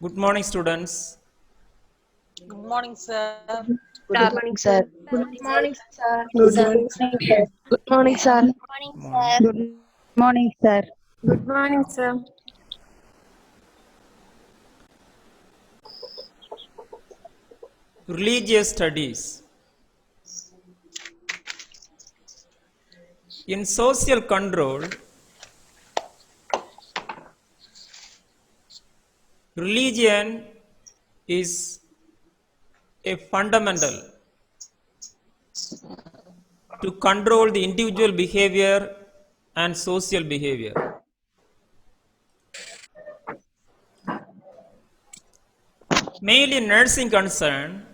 Good morning, students. Good morning, sir. Good morning, sir. Good morning, sir. Good morning, sir. Good morning, sir. Morning, Morning. sir. Good morning, sir. Good morning, sir. Religious studies. In social control, religion is a fundamental to control the individual behavior and social behavior. Mainly in nursing concern,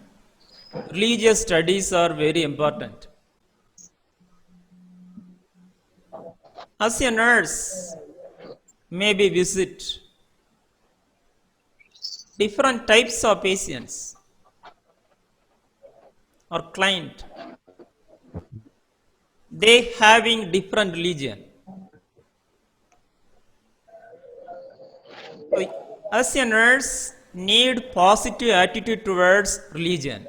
religious studies are very important. As a nurse, maybe visit different types of patients or client. They having different religion. So, as a nurse, need positive attitude towards religion.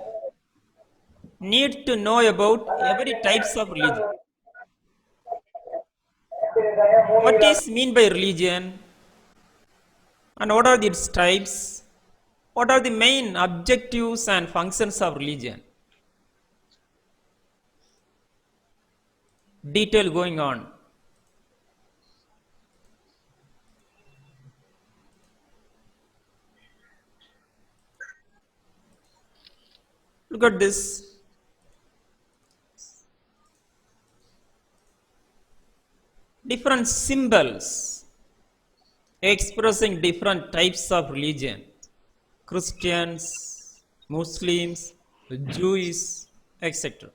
Need to know about every types of religion. What is mean by religion, and what are its types? What are the main objectives and functions of religion? Detail going on. Look at this. Different symbols expressing different types of religion. Christians, Muslims, Jews, etc.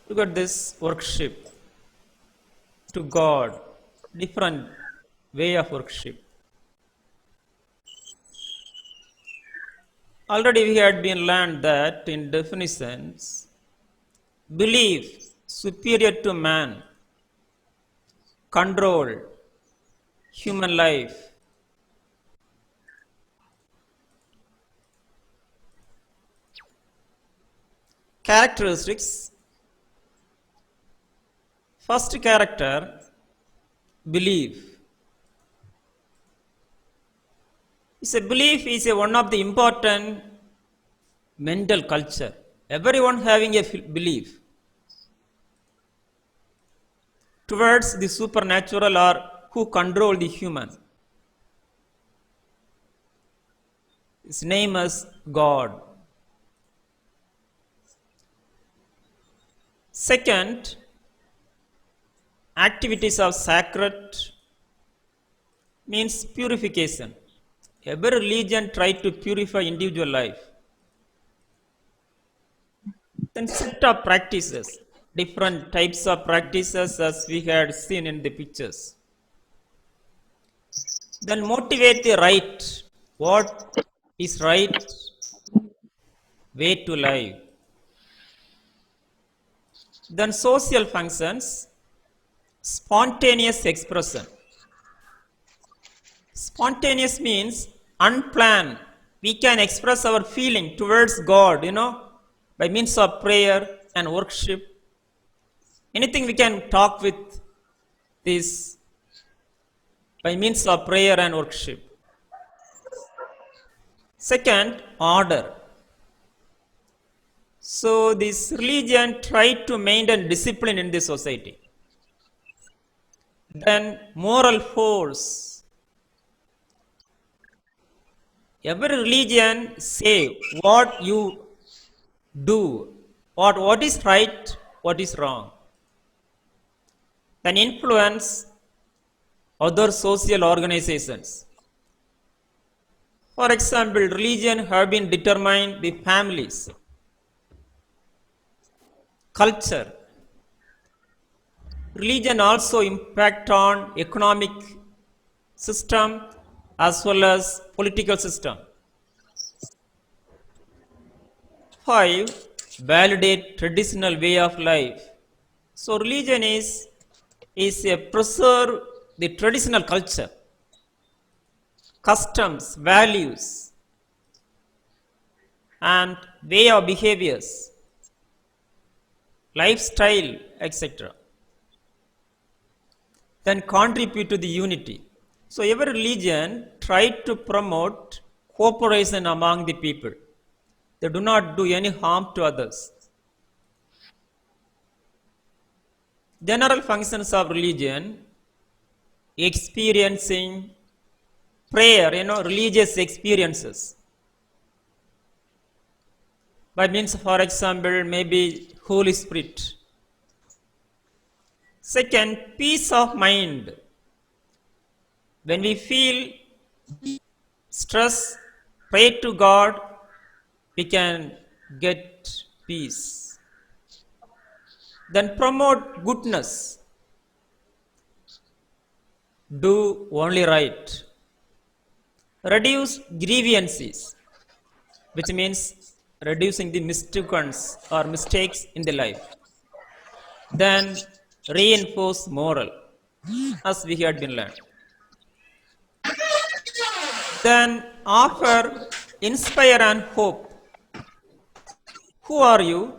Look at this worship to God, different way of worship. Already we had been learned that in definitions, belief superior to man, control human life. Characteristics. First character, belief. It's a belief is one of the important mental culture. Everyone having a belief towards the supernatural or who control the human. His name is God. Second, activities of sacred means purification. Every religion try to purify individual life. Then set of practices, different types of practices as we had seen in the pictures. Then motivate the right. What is right way to live? Then social functions, spontaneous expression. Spontaneous means unplanned. We can express our feeling towards God, by means of prayer and worship. Anything we can talk with this by means of prayer and worship. Second, order. So this religion tried to maintain discipline in the society. Then moral force. Every religion say what you do, what is right, what is wrong. Then influence other social organizations. For example, religion have been determined the families, culture. Religion also impact on economic system as well as political system. 5. Validate traditional way of life. So religion is is preserve the traditional culture, customs, values, and way of behaviors, lifestyle, etc. Then contribute to the unity. So every religion tried to promote cooperation among the people. They do not do any harm to others. General functions of religion, experiencing prayer, religious experiences. By means, for example, maybe Holy Spirit. Second, peace of mind. When we feel stress, pray to God, we can get peace. Then promote goodness. Do only right. Reduce grievances, which means reducing the mistakes or mistakes in the life. Then reinforce moral, as we had been learned. Then offer inspire and hope. Who are you?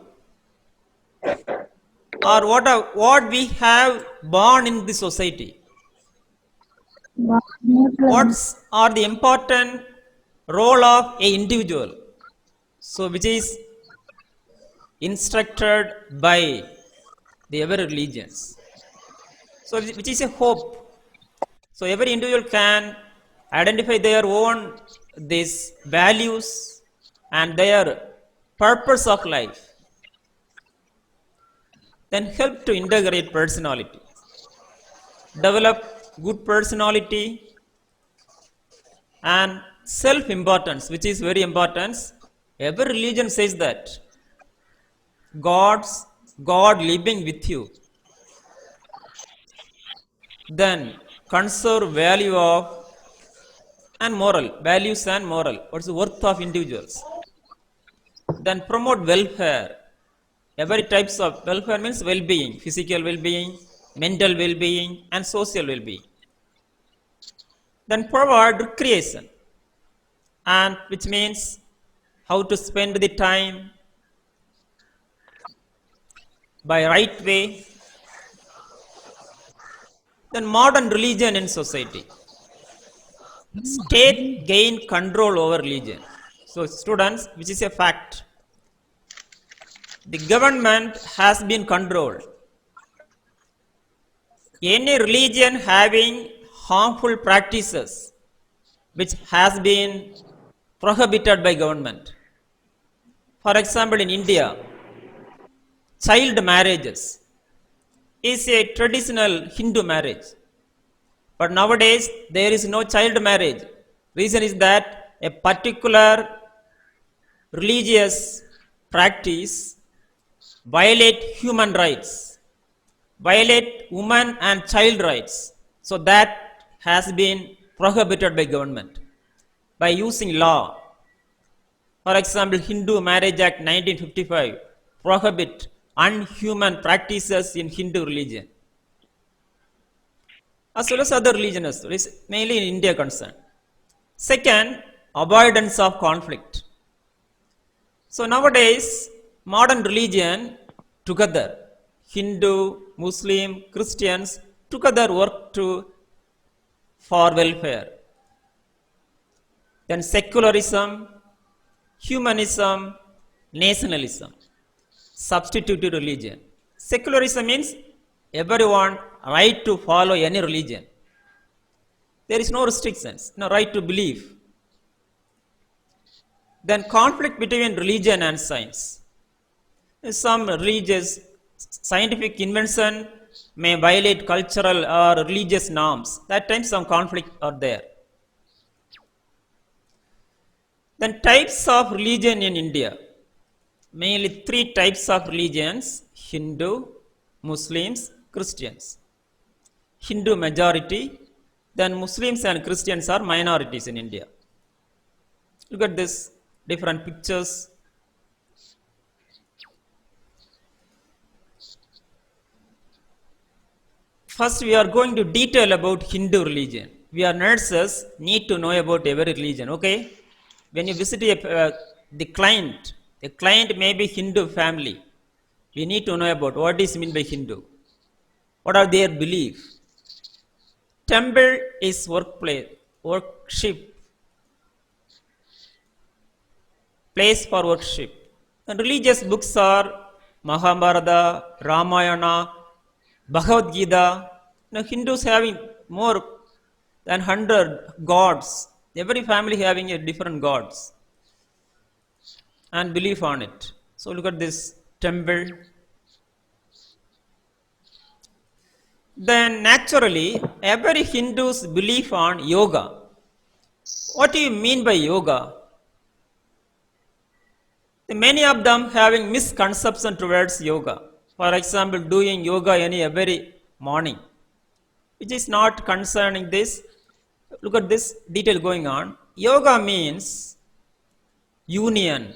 Or what we have born in the society? What are the important role of a individual? So which is instructed by the every religions. So which is a hope. So every individual can identify their own these values and their purpose of life. Then help to integrate personality. Develop good personality and self-importance, which is very important. Every religion says that God living with you. Then conserve value of and moral, values and moral. What's the worth of individuals? Then promote welfare. Every types of welfare means well-being, physical well-being, mental well-being, and social well-being. Then provide recreation, and which means how to spend the time by right way. Then modern religion in society. State gain control over religion. So students, which is a fact, the government has been controlled. Any religion having harmful practices which has been prohibited by government. For example, in India, child marriages is a traditional Hindu marriage. But nowadays, there is no child marriage. Reason is that a particular religious practice violate human rights, violate woman and child rights. So that has been prohibited by government by using law. For example, Hindu Marriage Act 1955 prohibit unhuman practices in Hindu religion, as well as other religions, mainly in India concerned. Second, avoidance of conflict. So nowadays, modern religion together, Hindu, Muslim, Christians together work for welfare. Then secularism, humanism, nationalism, substituted religion. Secularism means everyone right to follow any religion. There is no restrictions, no right to believe. Then conflict between religion and science. Some religious scientific invention may violate cultural or religious norms. That time some conflict are there. Then types of religion in India. Mainly three types of religions: Hindu, Muslims, Christians. Hindu majority, then Muslims and Christians are minorities in India. Look at this different pictures. First, we are going to detail about Hindu religion. We are nurses, need to know about every religion, okay? When you visit the client may be Hindu family. We need to know about what is meant by Hindu. What are their belief? Temple is workplace, worship, place for worship. And religious books are Mahabharata, Ramayana, Bhagavad Gita. Now Hindus having more than 100 gods. Every family having a different gods and belief on it. So look at this temple. Then naturally, every Hindu's belief on yoga. What do you mean by yoga? Many of them having misconception towards yoga. For example, doing yoga every morning, which is not concerning this. Look at this detail going on. Yoga means union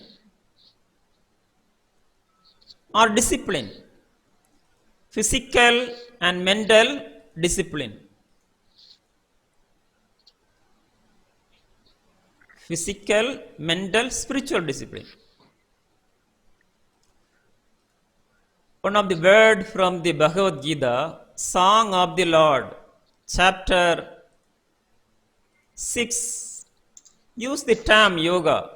or discipline, physical and mental discipline. Physical, mental, spiritual discipline. One of the word from the Bhagavad Gita, Song of the Lord, chapter 6, use the term yoga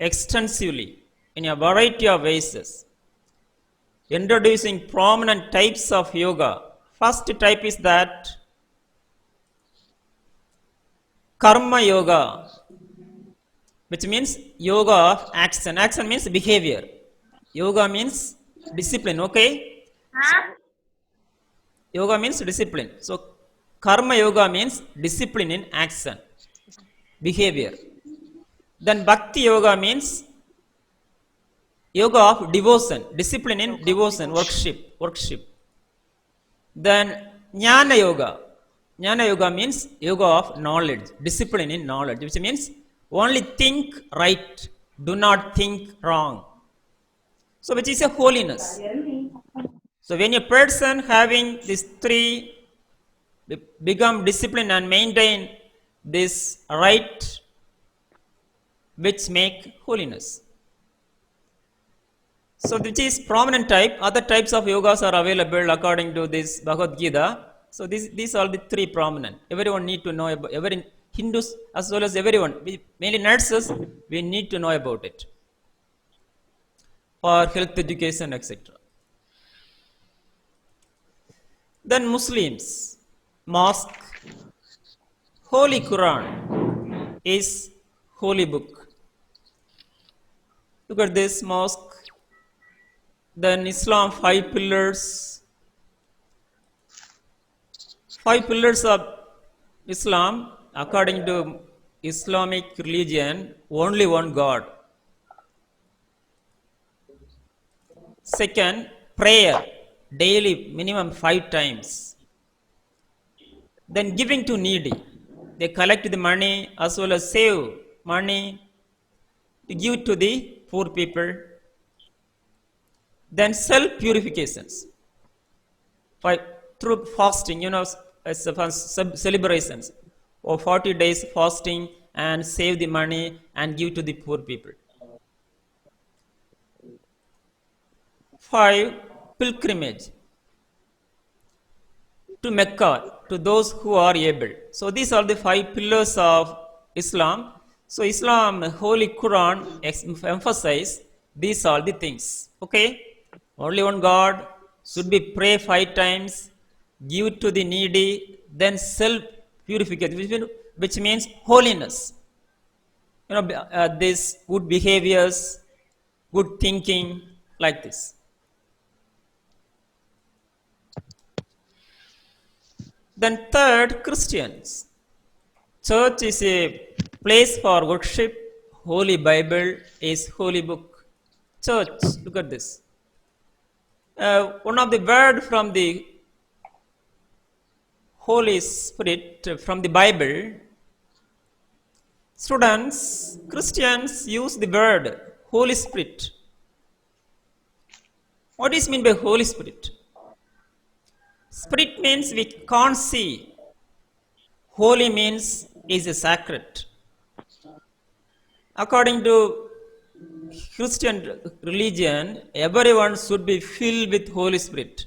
extensively in a variety of ways, introducing prominent types of yoga. First type is that karma yoga, which means yoga of action. Action means behavior. Yoga means discipline, okay? Yoga means discipline. So karma yoga means discipline in action, behavior. Then bhakti yoga means yoga of devotion, discipline in devotion, worship. Then jnana yoga. Jnana yoga means yoga of knowledge, discipline in knowledge, which means only think right, do not think wrong. So which is a holiness. So when a person having these three become disciplined and maintain this right, which make holiness. So which is prominent type. Other types of yogas are available according to this Bhagavad Gita. So these are the three prominent. Everyone need to know about, every Hindus as well as everyone, mainly nurses, we need to know about it for health education, etc. Then Muslims, mosque, Holy Quran is holy book. Look at this mosque. Then Islam, 5 pillars. 5 pillars of Islam, according to Islamic religion, only one God. Second, prayer, daily, minimum 5 times. Then giving to needy. They collect the money as well as save money to give to the poor people. Then self-purifications. Through fasting, celebrations or 40 days fasting and save the money and give to the poor people. 5, pilgrimage to Mecca, to those who are able. So these are the 5 pillars of Islam. So Islam, Holy Quran emphasize these are the things. Okay? Only one God, should be pray 5 times, give to the needy, then self-purification, which means holiness. This good behaviors, good thinking, like this. Then third, Christians. Church is a place for worship. Holy Bible is holy book. Church, look at this. One of the word from the Holy Spirit from the Bible. Students, Christians use the word Holy Spirit. What is meant by Holy Spirit? Spirit means we can't see. Holy means is a sacred. According to Christian religion, everyone should be filled with Holy Spirit.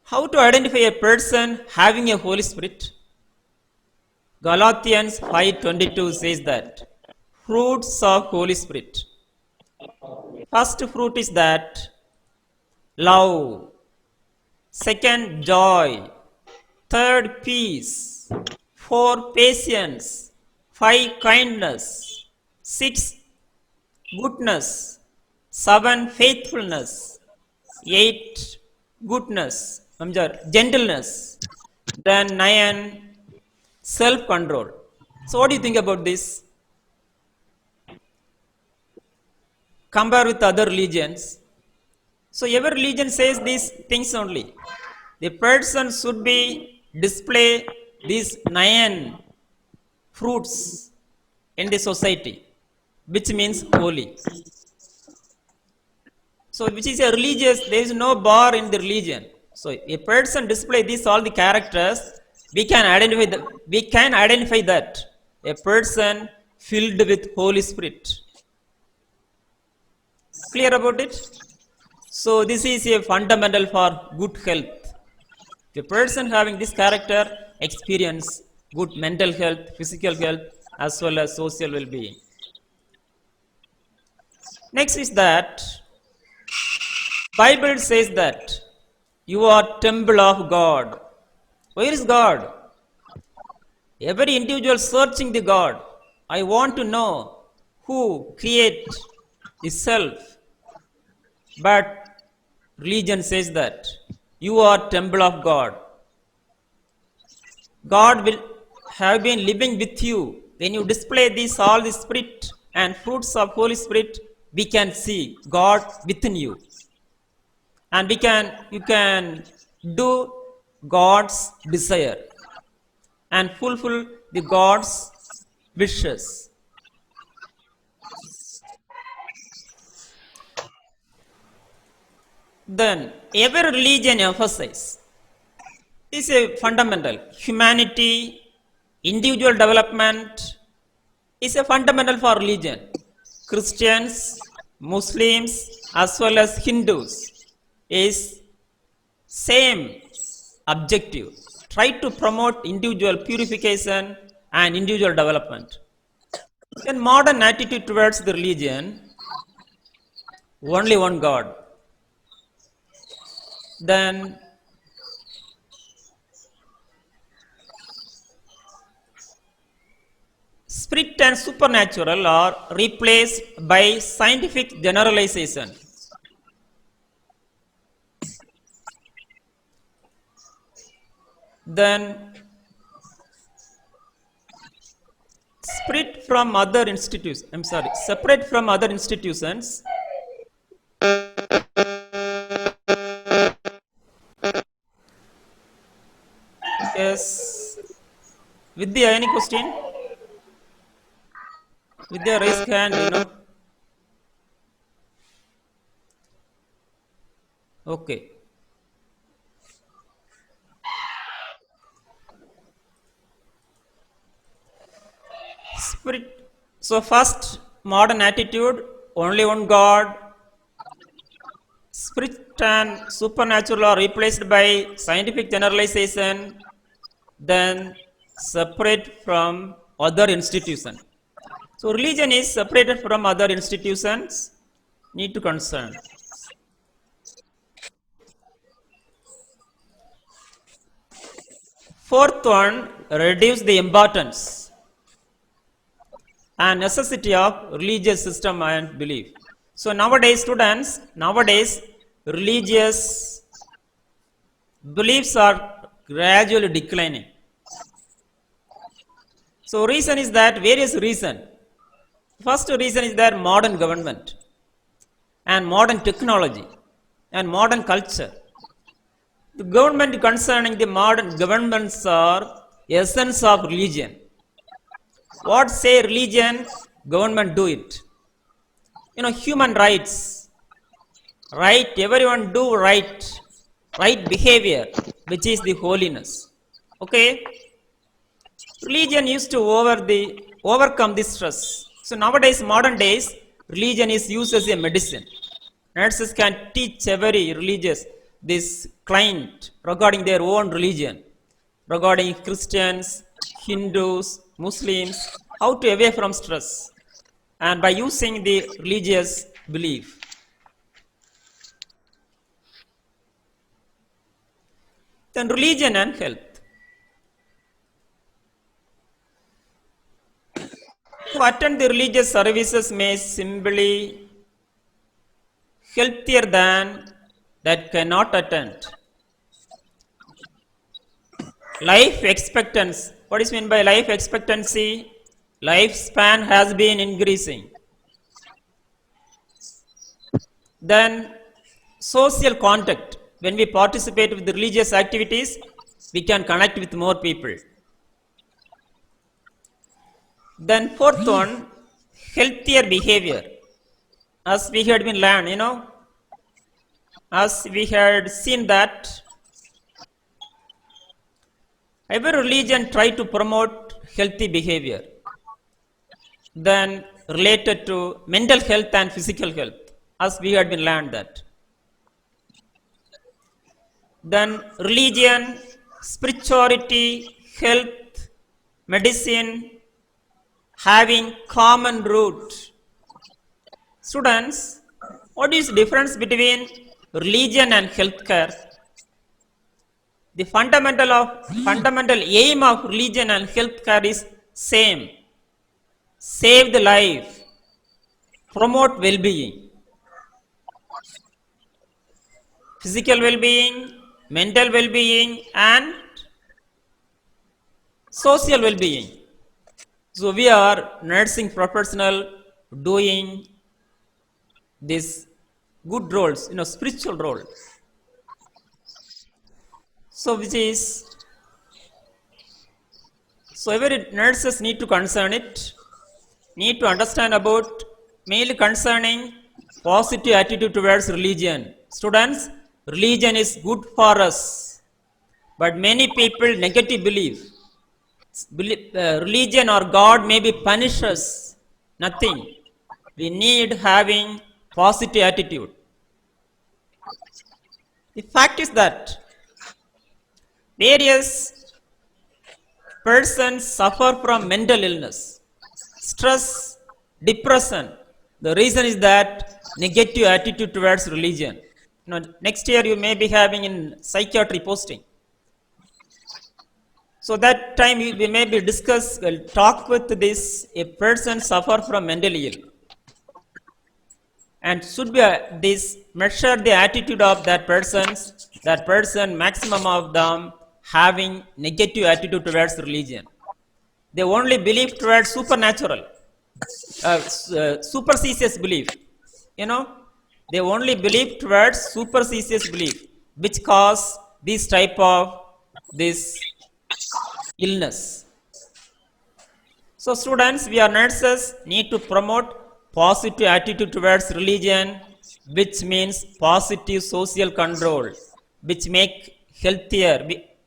How to identify a person having a Holy Spirit? Galatians 5:22 says that fruits of Holy Spirit. First fruit is that love, second joy, third peace, four patience, five kindness, six goodness, seven faithfulness, eight goodness, gentleness, then nine self-control. So what do you think about this? Compare with other religions. So every religion says these things only. The person should be display these nine fruits in the society, which means holy. So which is a religious, there is no bar in the religion. So a person display these all the characters, we can identify that a person filled with Holy Spirit. Clear about it? So this is a fundamental for good health. The person having this character experience good mental health, physical health, as well as social well-being. Next is that Bible says that you are temple of God. Where is God? Every individual searching the God. I want to know who create the self. But religion says that you are temple of God. God will have been living with you. When you display this all the spirit and fruits of Holy Spirit, we can see God within you. And you can do God's desire and fulfill the God's wishes. Then every religion emphasizes is a fundamental humanity, individual development is a fundamental for religion. Christians, Muslims, as well as Hindus is same objective. Try to promote individual purification and individual development. Then modern attitude towards the religion, only one God. Then spirit and supernatural are replaced by scientific generalization. Then separate from other institutions. Yes. Vidya, any question? Vidya, raise hand. Okay. Spirit. So first, modern attitude, only one God. Spirit and supernatural are replaced by scientific generalization, then separate from other institutions. So religion is separated from other institutions, need to concern. Fourth one, reduce the importance and necessity of religious system and belief. So nowadays religious beliefs are gradually declining. So reason is that various reason. First reason is that modern government and modern technology and modern culture. The government concerning the modern governments are essence of religion. What say religion, government do it. Human rights, Right, everyone do right behavior, which is the holiness. Okay, religion used to overcome this stress. So nowadays, modern days, religion is used as a medicine. Nurses can teach every religious this client regarding their own religion, regarding Christians, Hindus, Muslims, how to away from stress, and by using the religious belief. Then religion and health. To attend the religious services may simply healthier than that cannot attend. Life expectancy. What is meant by life expectancy? Lifespan has been increasing. Then social contact. When we participate with the religious activities, we can connect with more people. Then fourth one, healthier behavior. As we had been learned, as we had seen that every religion try to promote healthy behavior. Then related to mental health and physical health, as we had been learned that. Then religion, spirituality, health, medicine, having common root. Students, what is the difference between religion and healthcare? The fundamental aim of religion and healthcare is same. Save the life, promote well-being, physical well-being, mental well-being, and social well-being. So we are nursing professional doing this good roles, spiritual role. So every nurses need to concern it, need to understand about mainly concerning positive attitude towards religion. Students, religion is good for us, but many people negative belief. Religion or God maybe punish us. Nothing. We need having positive attitude. The fact is that various persons suffer from mental illness, stress, depression. The reason is that negative attitude towards religion. Next year you may be having in psychiatry posting. So that time we may be we'll talk with this, a person suffer from mentally ill. And should be this measure the attitude of that person maximum of them having negative attitude towards religion. They only believe towards supernatural, superstitious belief. They only believe towards superstitious belief, which cause this type of this illness. So students, we are nurses, need to promote positive attitude towards religion, which means positive social control, which make healthier,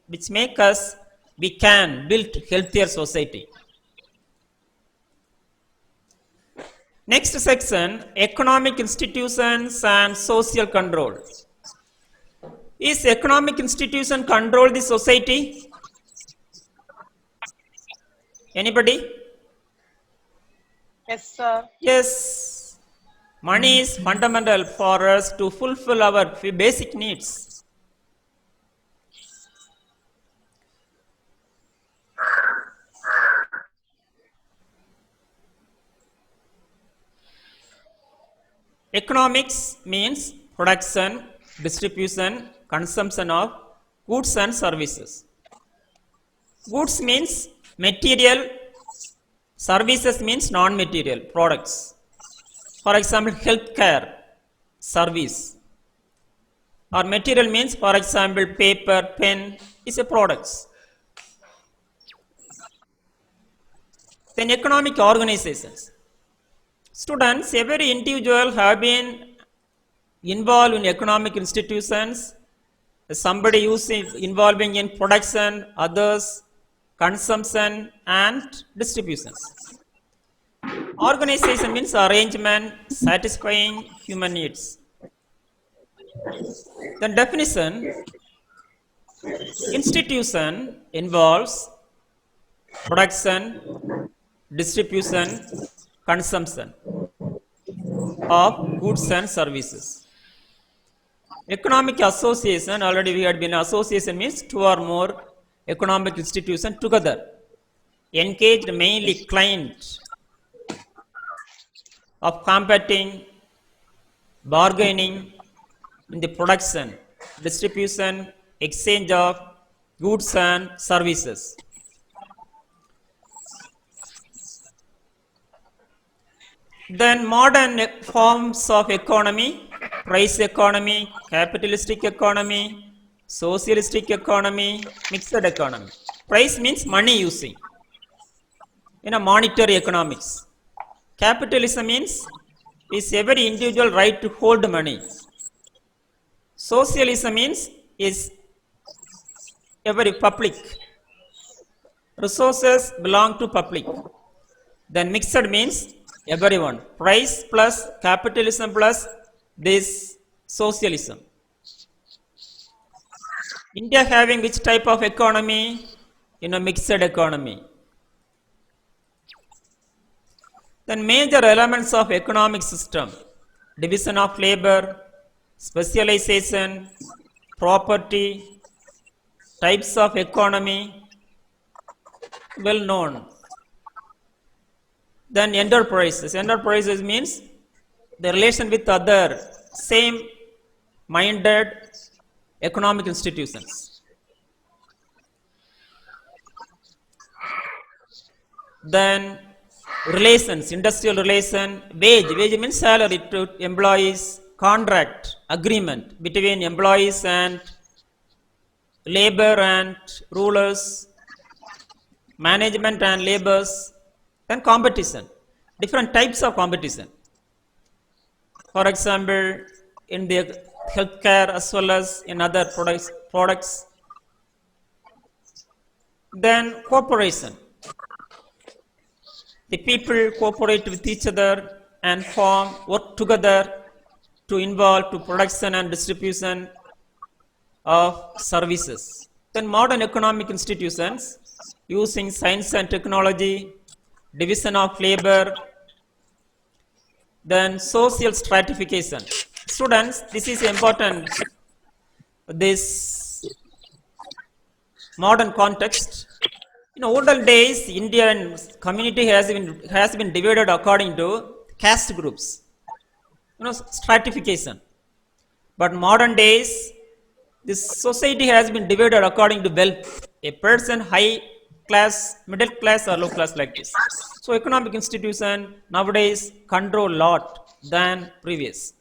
which make us, we can build healthier society. Next section, economic institutions and social control. Is economic institution control the society? Anybody? Yes, sir. Yes. Money is fundamental for us to fulfill our basic needs. Economics means production, distribution, consumption of goods and services. Goods means material, services means non-material products. For example, healthcare service. Or material means, for example, paper, pen is a products. Then economic organizations. Students, every individual have been involved in economic institutions, somebody involving in production, others consumption and distributions. Organization means arrangement satisfying human needs. The definition: institution involves production, distribution, consumption of goods and services. Economic association, already we had been, association means two or more economic institutions together, engaged mainly client of combating, bargaining in the production, distribution, exchange of goods and services. Then modern forms of economy: price economy, capitalistic economy, socialistic economy, mixed economy. Price means money using in a monetary economics. Capitalism means is every individual right to hold money. Socialism means is every public resources belong to public. Then mixed means everyone. Price plus capitalism plus this socialism. India having which type of economy? In a mixed economy. Then major elements of economic system: division of labor, specialization, property, types of economy, well known. Then enterprises. Enterprises means the relation with other same minded economic institutions. Then relations, industrial relation. Wage means salary to employees, contract, agreement between employees and labor and rulers, management and laborers. Then competition, different types of competition. For example, in the healthcare as well as in other products. Then cooperation. The people cooperate with each other and work together to involve to production and distribution of services. Then modern economic institutions using science and technology, division of labor, then social stratification. Students, this is important. This modern context. In olden days, Indian community has been divided according to caste groups, stratification. But modern days, this society has been divided according to wealth. A person high class, middle class or low class, like this. So economic institution nowadays control lot than previous.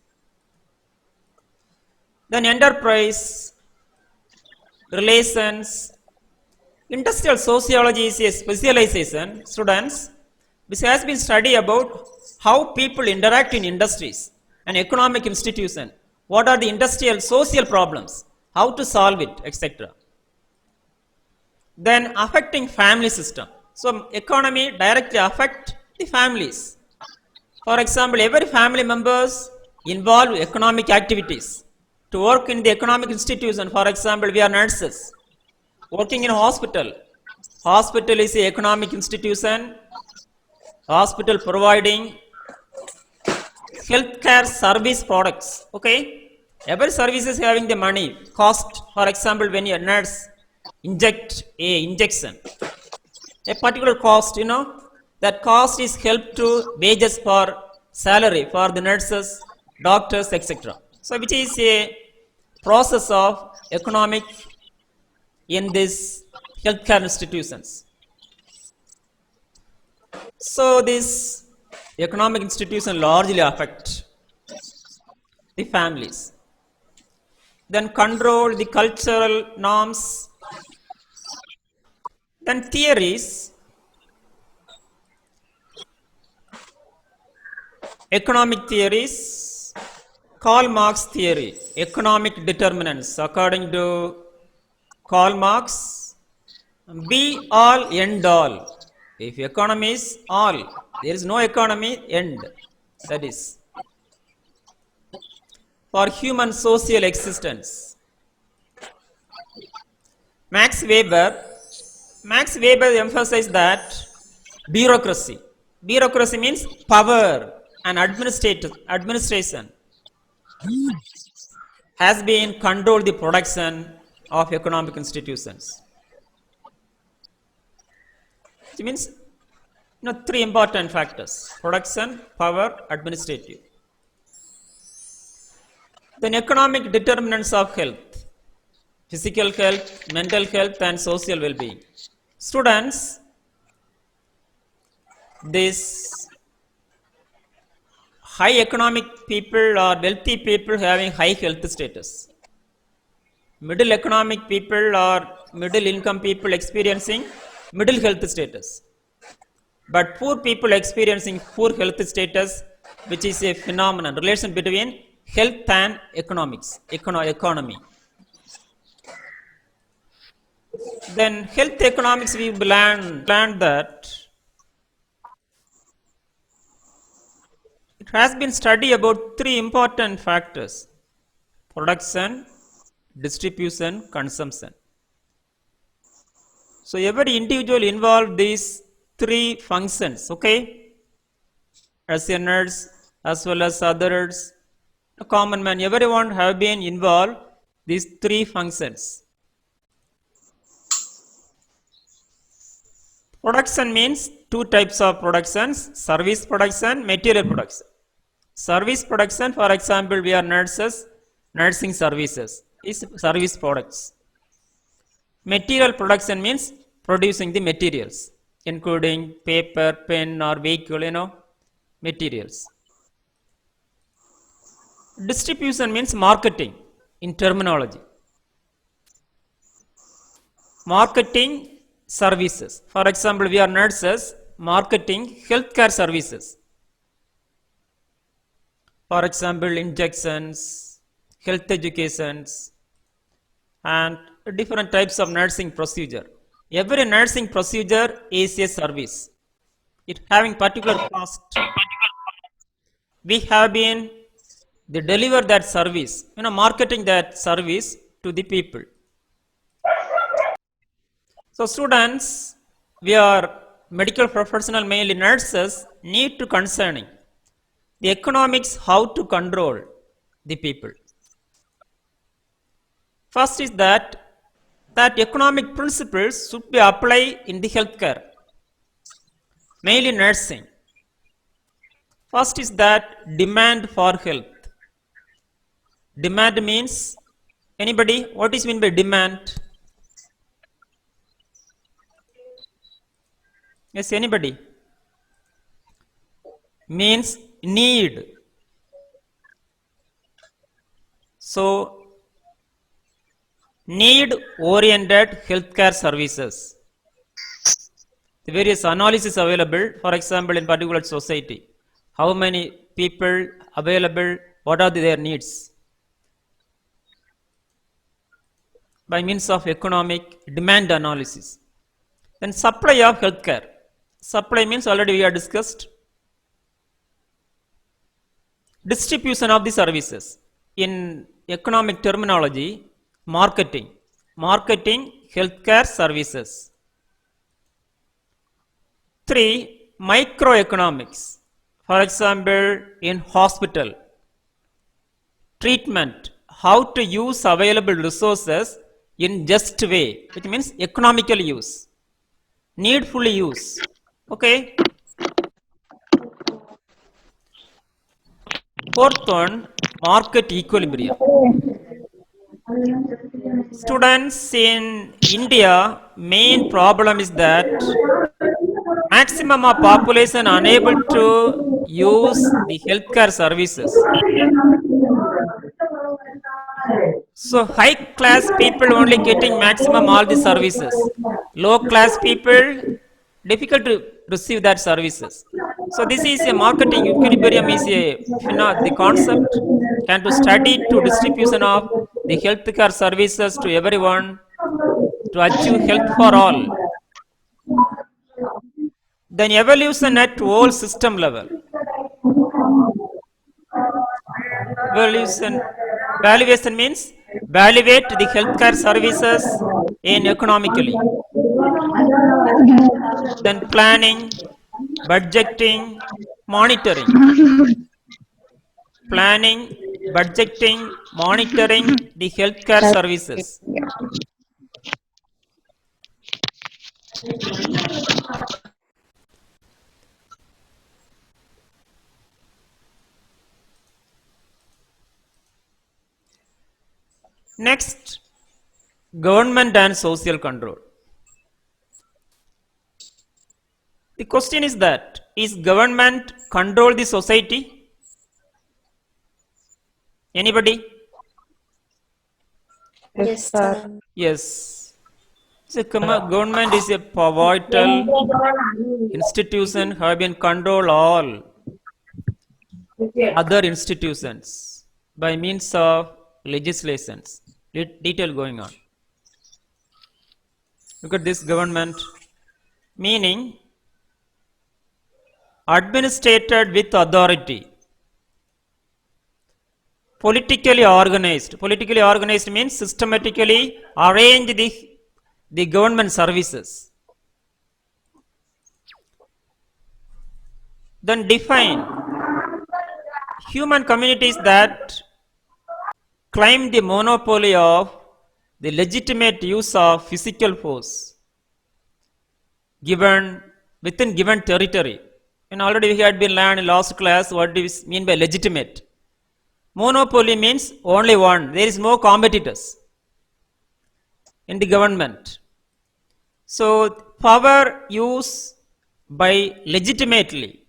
Then enterprise, relations. Industrial sociology is a specialization. Students, this has been study about how people interact in industries and economic institution. What are the industrial social problems? How to solve it, etc. Then affecting family system. So economy directly affect the families. For example, every family members involve economic activities to work in the economic institution. For example, we are nurses working in a hospital. Hospital is an economic institution. Hospital providing healthcare service products. Okay, every service is having the money cost. For example, when a nurse inject a injection, a particular cost, that cost is help to wages for salary for the nurses, doctors, etc. So which is a process of economic in these healthcare institutions. So this economic institution largely affect the families. Then control the cultural norms. Then theories. Economic theories Karl Marx theory, economic determinants. According to Karl Marx, be all, end all. If economy is all, there is no economy, end. That is for human social existence. Max Weber emphasized that bureaucracy means power and administration has been controlled the production of economic institutions. It means three important factors: production, power, administrative. Then economic determinants of health: physical health, mental health, and social well-being. Students, this high economic people or wealthy people having high health status. Middle economic people or middle income people experiencing middle health status. But poor people experiencing poor health status, which is a phenomenon, relation between health and economy. Then health economics, we learned that it has been studied about three important factors: production, distribution, consumption. So every individual involved these three functions, okay? As a nurse, as well as others, a common man, everyone have been involved these three functions. Production means two types of productions: service production, material production. Service production, for example, we are nurses, nursing services is service products. Material production means producing the materials, including paper, pen, or vehicle, materials. Distribution means marketing in terminology. Marketing services. For example, we are nurses marketing healthcare services. For example, injections, health educations, and different types of nursing procedure. Every nursing procedure is a service. It having particular cost. We have been they deliver that service, marketing that service to the people. So students, we are medical professional, mainly nurses, need to concerning the economics, how to control the people. First is that economic principles should be applied in the healthcare, mainly nursing. First is that demand for health. Demand means, anybody, what is meant by demand? Yes, anybody? Means need. So, need oriented healthcare services. The various analysis available, for example, in particular society, how many people available, what are their needs, by means of economic demand analysis. Then supply of healthcare. Supply means already we have discussed. Distribution of the services. In economic terminology, marketing healthcare services. 3, microeconomics. For example, in hospital, treatment, how to use available resources in just way, which means economical use, needful use. Okay. Fourth one, market equilibrium. Students, in India, main problem is that maximum of population unable to use the healthcare services. So high class people only getting maximum all the services. Low class people difficult to receive that services. So this is a marketing equilibrium is a the concept and to study to distribution of the healthcare services to everyone to achieve health for all. Then evolution at whole system level. Valuation means evaluate the healthcare services in economically. Then planning, budgeting, monitoring. Planning, budgeting, monitoring the healthcare services. Next, government and social control. The question is that, is government control the society? Anybody? Yes, sir. Yes. So government is a pivotal institution have been control all other institutions by means of legislations. Detail going on. Look at this government, meaning administrated with authority. Politically organized. Politically organized means systematically arrange the government services. Then define human communities that claim the monopoly of the legitimate use of physical force given within given territory. And already we had been learned in last class what do we mean by legitimate. Monopoly means only one. There is no competitors in the government. So power use by legitimately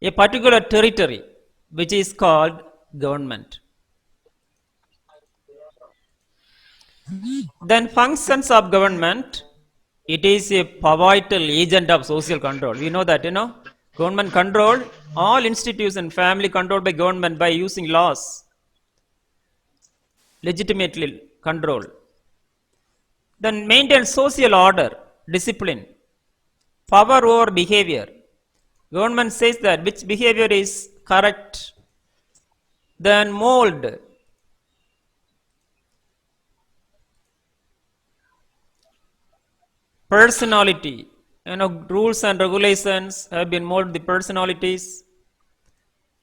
a particular territory which is called government. Then functions of government, it is a pivotal agent of social control. We know that, government control all institutions, family controlled by government by using laws, legitimately control. Then maintain social order, discipline, power over behavior. Government says that which behavior is correct. Then mold. Personality. Rules and regulations have been molded the personalities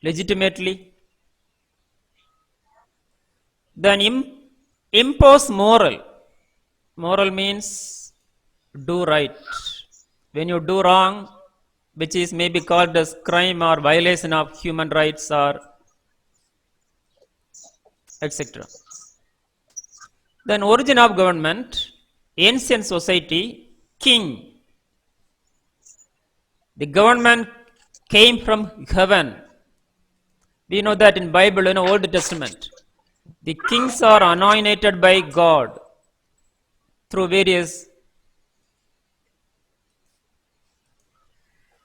legitimately. Then impose moral. Moral means do right. When you do wrong, which is maybe called as crime or violation of human rights or etc. Then origin of government, ancient society, king. The government came from heaven. We know that in Bible, Old Testament. The kings are anointed by God through various.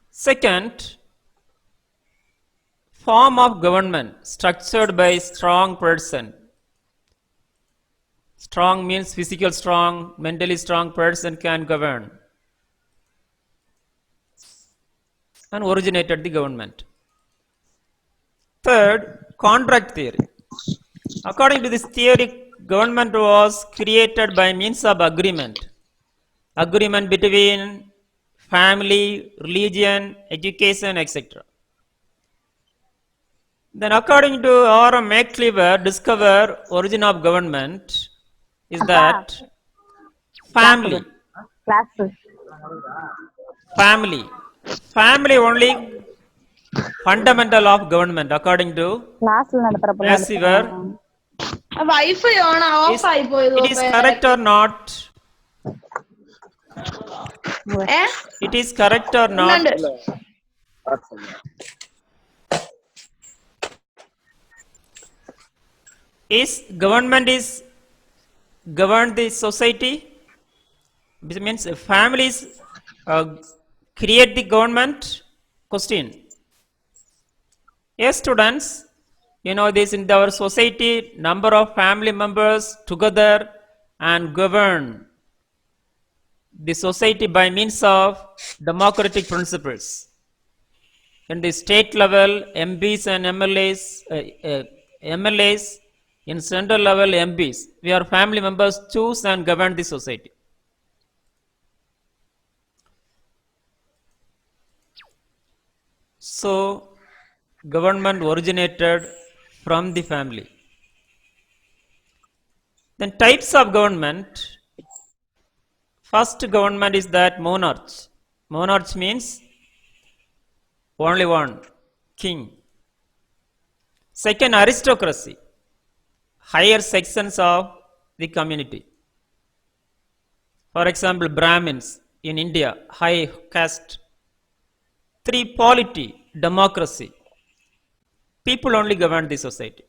Second, form of government structured by strong person. Strong means physical strong, mentally strong person can govern. And originated the government. Third, contract theory. According to this theory, government was created by means of agreement. Agreement between family, religion, education, etc. Then according to R.M. McCleaver, discover origin of government is that family. Family only fundamental of government according to McCleaver. Wi-Fi on off ആയി പോയത് It is correct or not? It is correct or not? Is government is govern the society? This means families create the government Question. Yes, students, you know this in our society, number of family members together and govern the society by means of democratic principles. In the state level, MPs and MLAs, in central level MPs, we are family members choose and govern the society. So, government originated from the family. Then types of government. First government is that monarch. Monarch means only one, king. Second, aristocracy, higher sections of the community. For example, Brahmins in India, high caste. Three, polity, democracy. People only govern the society.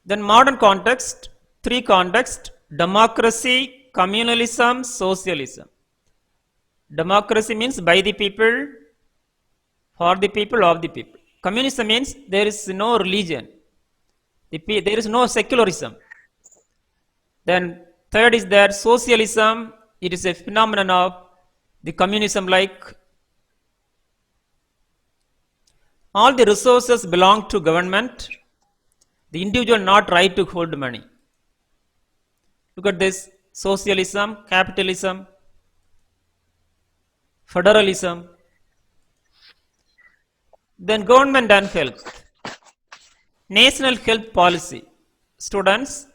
Then modern context, three context, democracy, communalism, socialism. Democracy means by the people, for the people, of the people. Communism means there is no religion. There is no secularism. Then third is that socialism, it is a phenomenon of the communism like all the resources belong to government, the individual not right to hold money. Look at this, socialism, capitalism, federalism. Then government and health. National health policy. Students,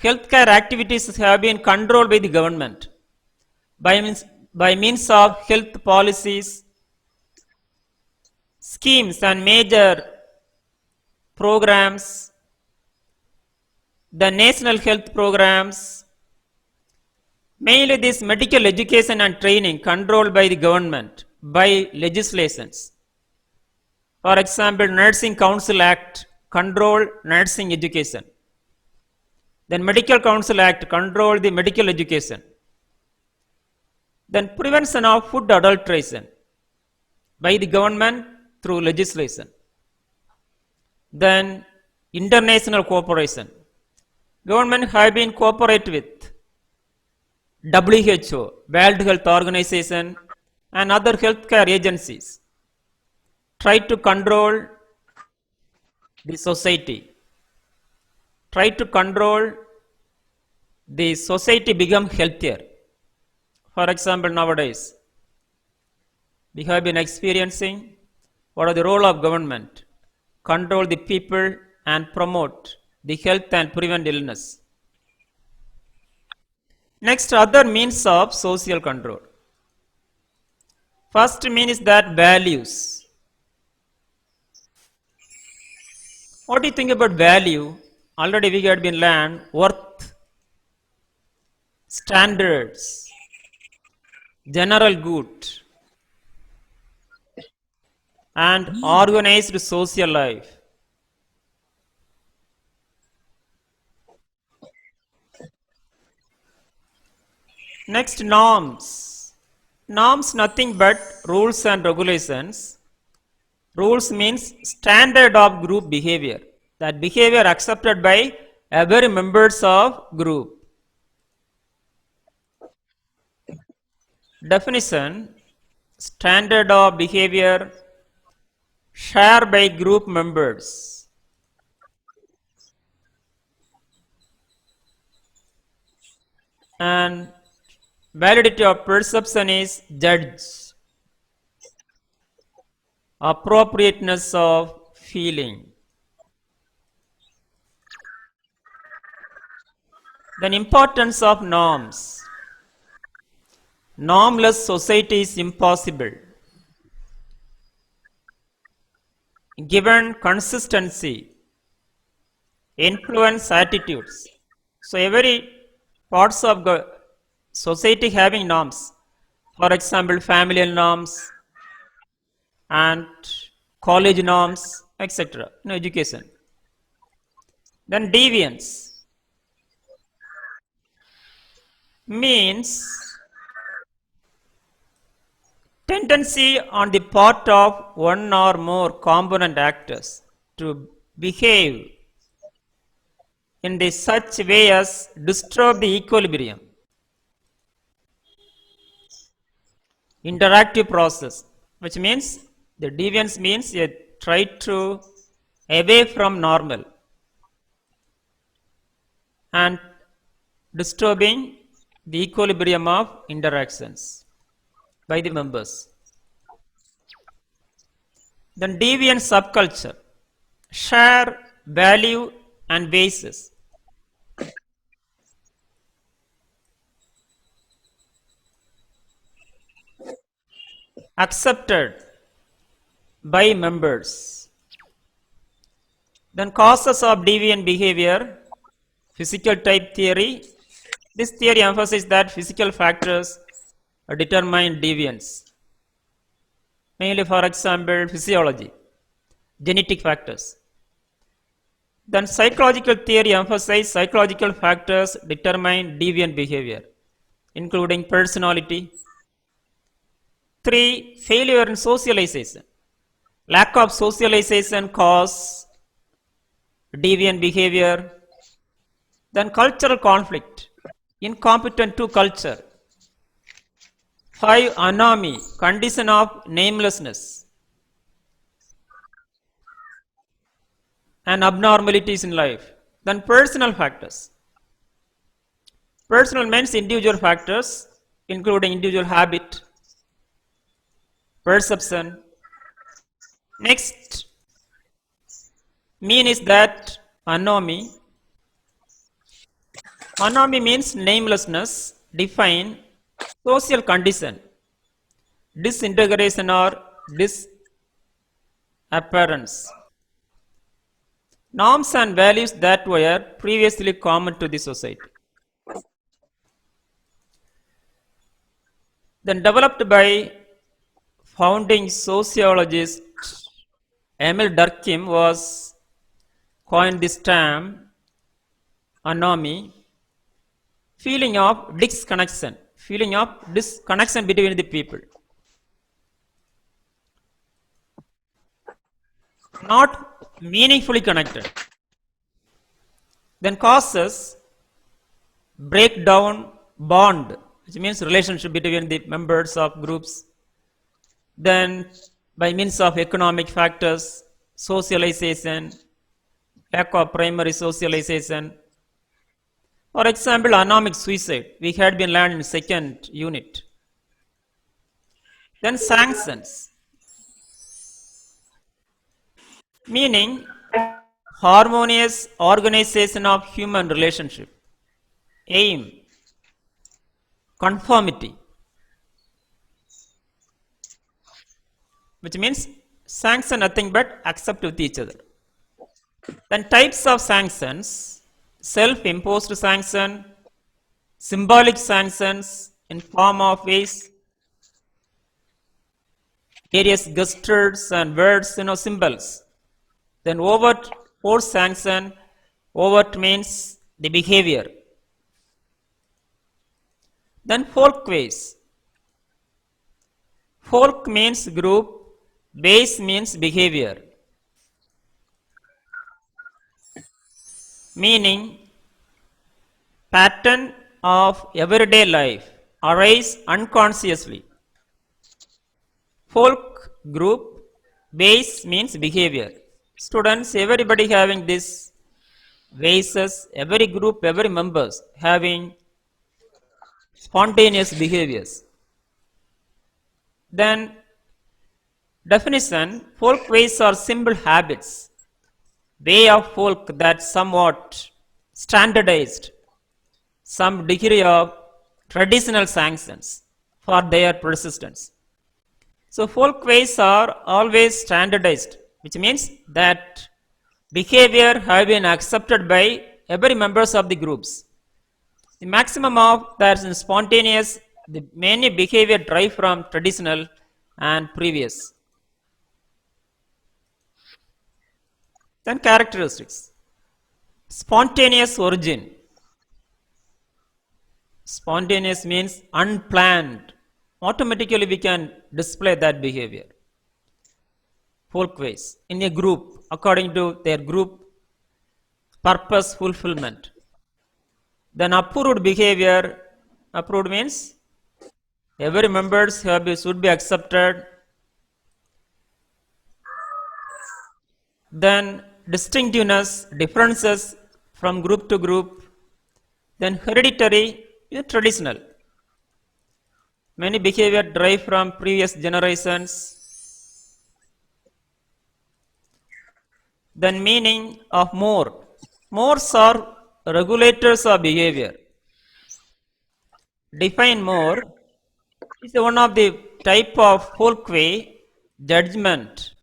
healthcare activities have been controlled by the government by means of health policies, schemes and major programs. The national health programs, mainly this medical education and training controlled by the government by legislations. For example, Nursing Council Act control nursing education. Then Medical Council Act control the medical education. Then prevention of food adulteration by the government through legislation. Then international cooperation. Government have been cooperate with WHO, World Health Organization, and other healthcare agencies. Try to control the society. Try to control the society become healthier. For example, nowadays, we have been experiencing what are the role of government? Control the people and promote the health and prevent illness. Next, other means of social control. First mean is that values. What do you think about value? Already we had been learned worth, standards, general good, and organized social life. Next, norms. Norms nothing but rules and regulations. Rules means standard of group behavior. That behavior accepted by every members of group. Definition, standard of behavior shared by group members. And validity of perception is judged. Appropriateness of feeling. Then importance of norms. Normless society is impossible. Given consistency, influence attitudes. So every parts of society having norms. For example, familial norms and college norms, etc. Education. Then deviance means tendency on the part of one or more component actors to behave in the such way as disturb the equilibrium. Interactive process, which means the deviance means a try to away from normal and disturbing the equilibrium of interactions by the members. Then deviant subculture, share value and basis. Accepted by members. Then causes of deviant behavior, physical type theory. This theory emphasizes that physical factors determine deviance. Mainly, for example, physiology, genetic factors. Then psychological theory emphasizes psychological factors determine deviant behavior, including personality. 3. Failure in socialization. Lack of socialization cause deviant behavior. Then cultural conflict, incompetent to culture. 5. Anomy, condition of namelessness and abnormalities in life. Then personal factors. Personal means individual factors, including individual habit, perception. Next mean is that anomy. Anomy means namelessness, define, social condition, disintegration or disappearance. Norms and values that were previously common to the society. Then developed by founding sociologist Emil Durkheim was coined this term anomy, feeling of disconnection between the people. Not meaningfully connected. Then causes breakdown bond, which means relationship between the members of groups. Then by means of economic factors, socialization, lack of primary socialization. For example, anomic suicide, we had been learned in second unit. Then sanctions, meaning harmonious organization of human relationship. Aim, conformity, which means sanction nothing but accept with each other. Then types of sanctions, self-imposed sanction, symbolic sanctions in form of ways, various gestures and words, symbols. Then overt force sanction, overt means the behavior. Then folkways. Folk means group, base means behavior. Meaning pattern of everyday life arise unconsciously. Folk group, base means behavior. Students, everybody having this bases, every group, every members having spontaneous behaviors. Then definition, folkways are simple habits, way of folk that somewhat standardized some degree of traditional sanctions for their persistence. So folkways are always standardized, which means that behavior have been accepted by every members of the groups. The maximum of that is spontaneous, the many behavior derive from traditional and previous. Then characteristics. Spontaneous origin. Spontaneous means unplanned, automatically we can display that behavior. Folkways in a group according to their group purpose fulfillment. Then approved behavior, approved means every members should be accepted. Then distinctiveness, differences from group to group. Then hereditary, traditional. Many behavior derive from previous generations. Then meaning of more. Mores are regulators of behavior. Define more is one of the type of folkway judgment.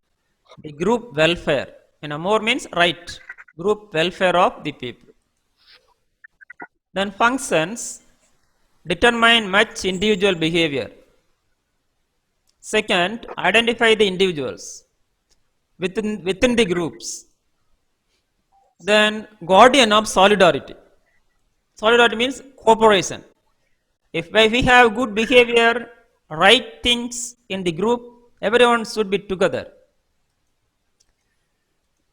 The group welfare. More means right. Group welfare of the people. Then functions determine much individual behavior. Second, identify the individuals within the groups. Then guardian of solidarity. Solidarity means cooperation. If we have good behavior, right things in the group, everyone should be together.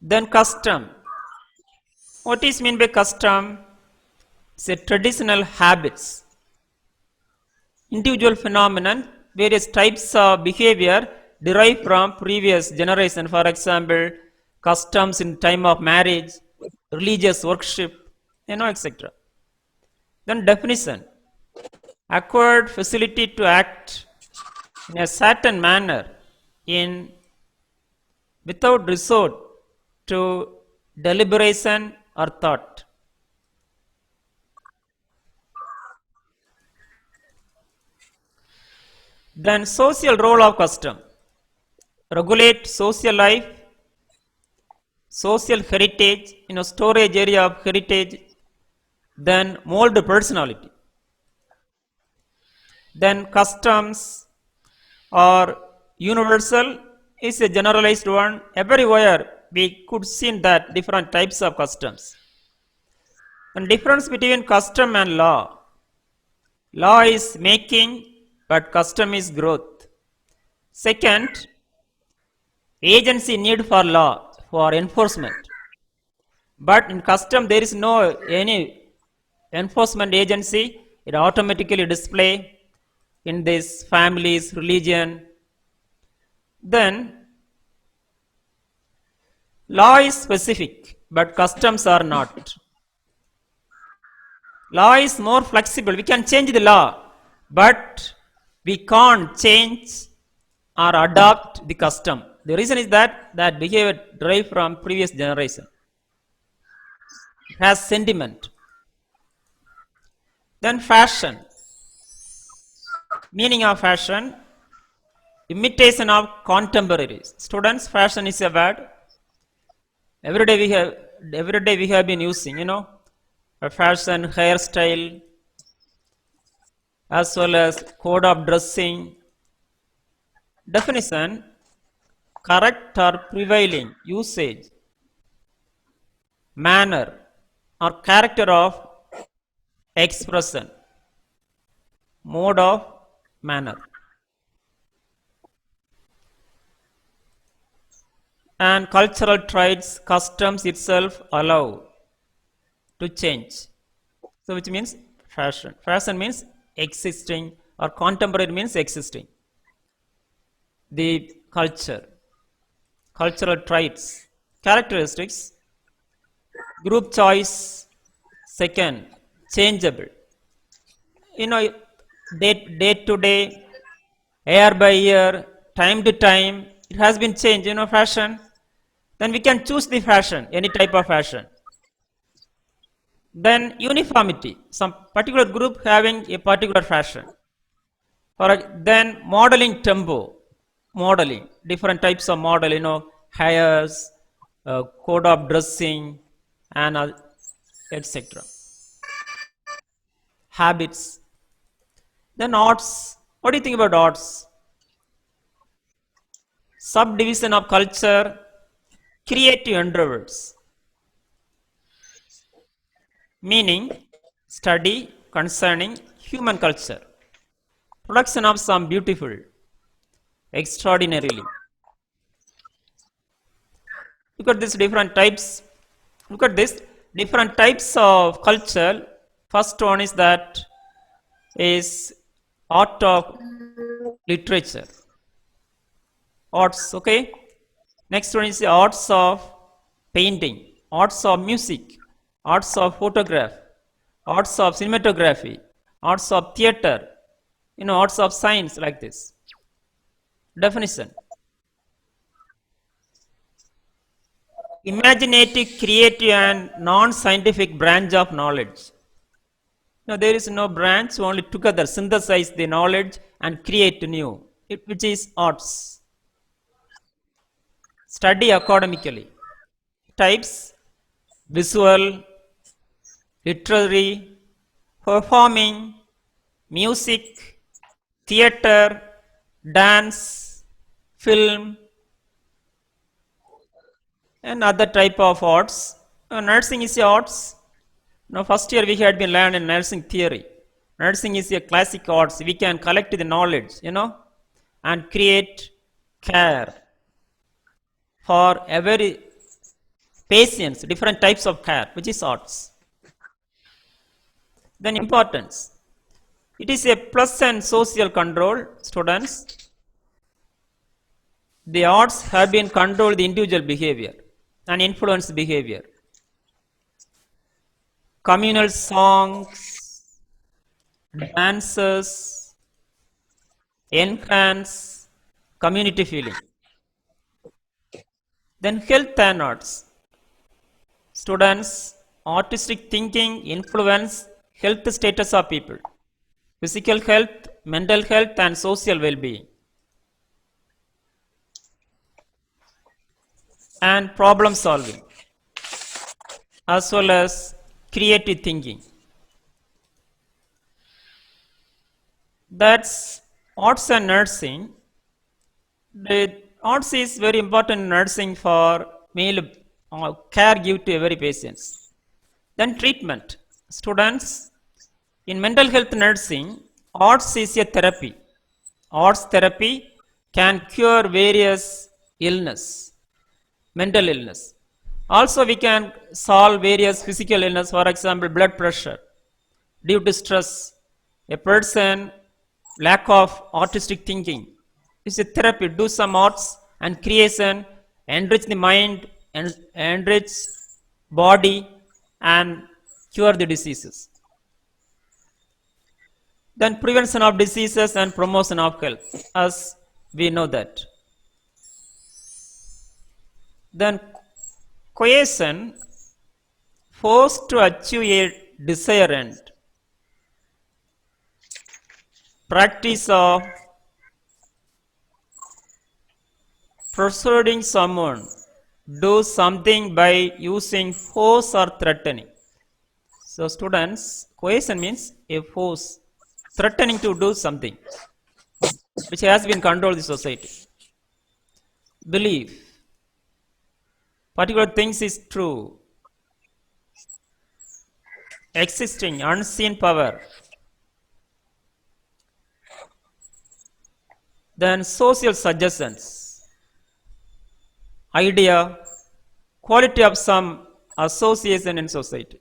Then custom. What is meant by custom? It's a traditional habits. Individual phenomenon, various types of behavior derived from previous generation. For example, customs in time of marriage, religious worship, etc. Then definition. Acquired facility to act in a certain manner without resort to deliberation or thought. Then social role of custom. Regulate social life, social heritage, storage area of heritage, then mold personality. Then customs are universal, is a generalized one. Everywhere we could see that different types of customs. And difference between custom and law. Law is making, but custom is growth. Second, agency need for law, for enforcement. But in custom there is no any enforcement agency. It automatically display in this families, religion. Then law is specific, but customs are not. Law is more flexible. We can change the law, but we can't change or adopt the custom. The reason is that behavior derived from previous generation. It has sentiment. Then fashion. Meaning of fashion, imitation of contemporaries. Students, fashion is a word. Every day we have been using, a fashion, hairstyle, as well as code of dressing. Definition, correct or prevailing usage, manner or character of expression, mode of manner. And cultural traits, customs itself allow to change. So which means fashion. Fashion means existing, or contemporary means existing. The culture, cultural traits, characteristics, group choice, second, changeable. Day to day, year by year, time to time, it has been changed, fashion. Then we can choose the fashion, any type of fashion. Then uniformity, some particular group having a particular fashion. Then modeling tempo, modeling, different types of model, hairs, code of dressing, and etc. Habits. Then arts. What do you think about arts? Subdivision of culture, creative endeavors. Meaning, study concerning human culture. production of some beautiful, extraordinarily. Look at these different types. Look at this different types of culture. First one is that is art of literature. Arts, okay. Next one is the arts of painting, arts of music, arts of photograph, arts of cinematography, arts of theater, arts of science, like this. Definition: imaginative, creative, and non-scientific branch of knowledge. Now, there is no branch, only together synthesize the knowledge and create new, which is arts. Study academically. Types: visual, literary, performing, music, theater, dance, film, and other type of arts. Nursing is a arts. Now, first year we had been learned in nursing theory. Nursing is a classic arts. We can collect the knowledge, and create care for every patients, different types of care, which is arts. Then importance. It is a plus and social control, students. The arts have been controlled the individual behavior and influence behavior. Communal songs, dances, enhance community feeling. Then health and arts. Students, artistic thinking influence health status of people. Physical health, mental health, and social well-being. And problem solving, as well as creative thinking. That's arts and nursing. The arts is very important in nursing for male care give to every patients. Then treatment. Students, in mental health nursing, arts is a therapy. Arts therapy can cure various illness, mental illness. Also, we can solve various physical illness, for example, blood pressure due to stress. A person lack of artistic thinking. It's a therapy. Do some arts and creation, enrich the mind, and enrich body, and cure the diseases. Then prevention of diseases and promotion of health, as we know that. Then cohesion, force to achieve a desired end. Practice of persuading someone do something by using force or threatening. So students, cohesion means a force threatening to do something which has been controlled the society. Belief, particular things is true. Existing, unseen power. Then social suggestions, idea, quality of some association in society.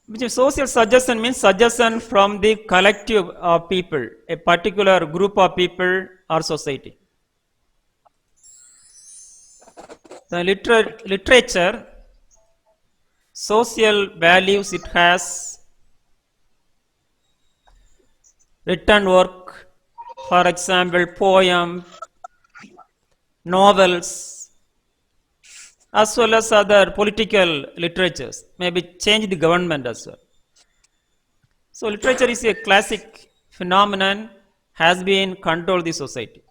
Which is social suggestion means suggestion from the collective of people, a particular group of people or society. The literature, social values it has, written work, for example, poem, novels, as well as other political literatures, maybe change the government as well. So literature is a classic phenomenon, has been controlled the society.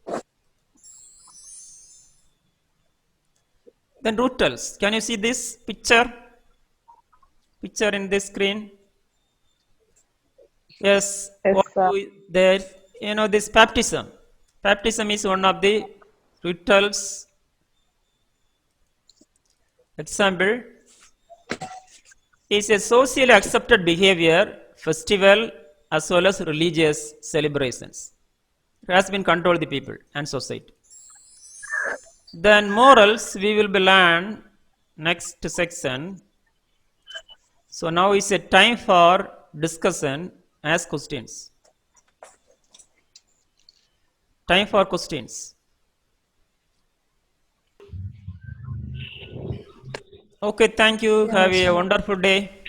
Then rituals. Can you see this picture? Picture in this screen? Yes. There, this baptism. Baptism is one of the rituals. Example is a socially accepted behavior, festival, as well as religious celebrations. It has been controlled the people and society. Then morals we will be learn next section. So now is a time for discussion. Ask questions. Time for questions. Okay, thank you. Have a wonderful day.